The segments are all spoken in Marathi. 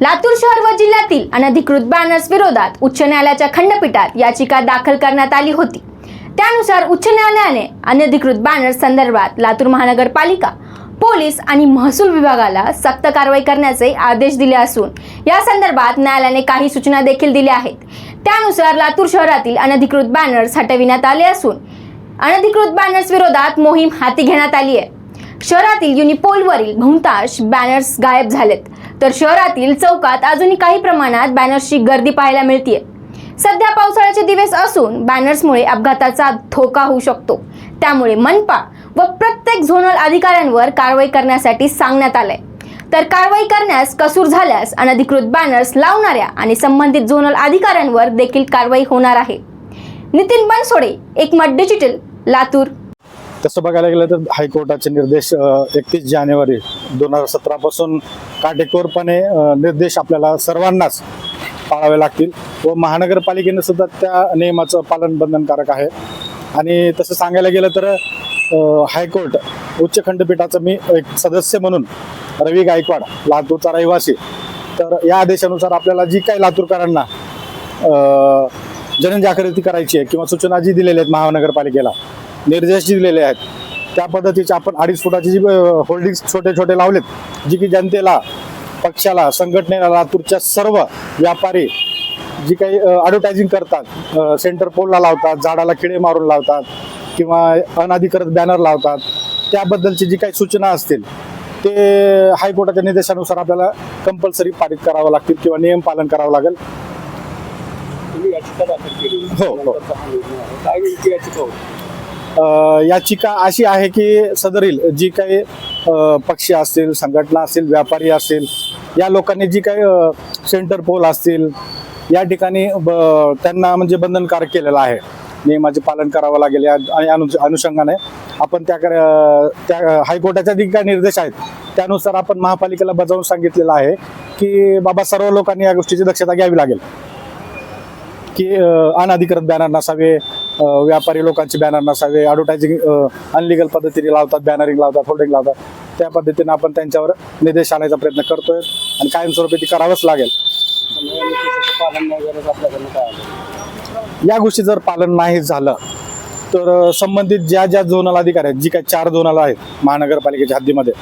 लातूर शहर व जिल्ह्यातील अनधिकृत बॅनर्स विरोधात उच्च न्यायालयाच्या खंडपीठात याचिका दाखल करण्यात आली होती। त्यानुसार उच्च न्यायालयाने अनधिकृत बॅनर्स संदर्भात लातूर महानगरपालिका, पोलीस आणि महसूल विभागाला सक्त कारवाई करण्याचे आदेश दिले असून या संदर्भात न्यायालयाने काही सूचना देखील दिल्या आहेत। त्यानुसार लातूर शहरातील अनधिकृत बॅनर्स हटविण्यात आले असून अनधिकृत बॅनर्स विरोधात मोहीम हाती घेण्यात आली आहे। शहरातील युनिपोलवरील बहुतांश बॅनर्स गायब झालेत, तर शहरातील चौकात अजूनही काही प्रमाणात बॅनर्सची गर्दी पाहायला मिळते। सध्या पावसाळ्याचे दिवस असून बॅनर्समुळे अपघाताचा धोका होऊ शकतो, त्यामुळे मनपा व प्रत्येक झोनल अधिकाऱ्यांवर कारवाई करण्यासाठी सांगण्यात आलंय। तर कारवाई करण्यास कसूर झाल्यास अनधिकृत बॅनर्स लावणाऱ्या आणि संबंधित झोनल अधिकाऱ्यांवर देखील कारवाई होणार आहे। नितीन बनसोडे, एकमत डिजिटल, लातूर। तसं बघायला गेलं तर हायकोर्टाचे निर्देश 31 जानेवारी 2017 पासून काटेकोरपणे निर्देश आपल्याला सर्वांनाच पाळावे लागतील व महानगरपालिकेने सुद्धा त्या नियमाचं पालन बंधनकारक आहे। आणि तसं सांगायला गेलं तर हायकोर्ट उच्च खंडपीठाचा मी एक सदस्य म्हणून रवी गायकवाड, लातूरचा रहिवासी, तर या आदेशानुसार आपल्याला जी काही लातूरकरांना जनजागृती करायची आहे किंवा सूचना जी दिलेल्या आहेत, महानगरपालिकेला निर्देश दिलेले आहेत, त्या पद्धतीचे आपण 2.5 फुटाची जी होल्डिंग्स छोटे छोटे लावलेत, जी की जनतेला, पक्षाला, संघटनेला, लातूरच्या सर्व व्यापारी जी काही ॲडव्हर्टायझिंग करतात, सेंटर पोलला लावतात, झाडाला खिळे मारून लावतात किंवा अनधिकृत बॅनर लावतात, त्याबद्दलची जी काही सूचना असतील ते हायकोर्टाच्या निर्देशानुसार आपल्याला कंपल्सरी पारित करावं लागतील किंवा नियम पालन करावं लागेल। याचिका अशी आहे की सदरील जी काही पक्षी असतील, संघटना असतील, व्यापारी असतील, या लोकांनी जी काही सेंटर पोल असतील या ठिकाणी त्यांना म्हणजे बंधनकारक केलेलं आहे, नियमाचे पालन करावं लागेल। आणि अनुषंगाने आपण त्या हायकोर्टाच्या जे काही निर्देश आहेत त्यानुसार आपण महापालिकेला बजावून सांगितलेलं आहे की बाबा सर्व लोकांनी या गोष्टीची दक्षता घ्यावी लागेल की अनधिकृत बॅनर नसावे, व्यापारी लोकांचे बॅनर नसावे, ॲडव्हर्टायझिंग अनलिगल पद्धतीने लावतात, बॅनरिंग लावतात, होल्डिंग लावतात, त्या पद्धतीने आपण त्यांच्यावर निर्देश आणायचा प्रयत्न करतोय आणि कायमस्वरूपी ती करावंच लागेल। या गोष्टी जर पालन नाही झालं तर संबंधित ज्या झोनल अधिकारी आहेत, जी काही 4 झोनल आहेत महानगरपालिकेच्या हद्दीमध्ये,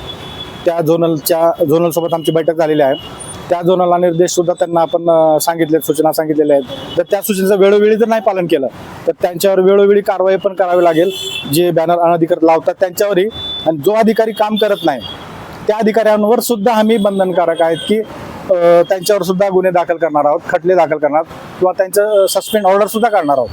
त्या झोनल सोबत आमची बैठक झालेली आहे। त्या झोनलला निर्देश सुद्धा त्यांना आपण सांगितले, सूचना सांगितलेल्या आहेत। जर त्या सूचनेचं वेळोवेळी जर नाही पालन केलं तर त्यांच्यावर वेळोवेळी कारवाई पण करावी लागेल, जे बॅनर अनधिकृत लावतात त्यांच्यावरही। आणि जो अधिकारी काम करत नाही त्या अधिकाऱ्यांवर सुद्धा आम्ही बंधनकारक आहेत की त्यांच्यावर सुद्धा गुन्हे दाखल करणार आहोत, खटले दाखल करणार किंवा त्यांचं सस्पेंड ऑर्डर सुद्धा काढणार आहोत।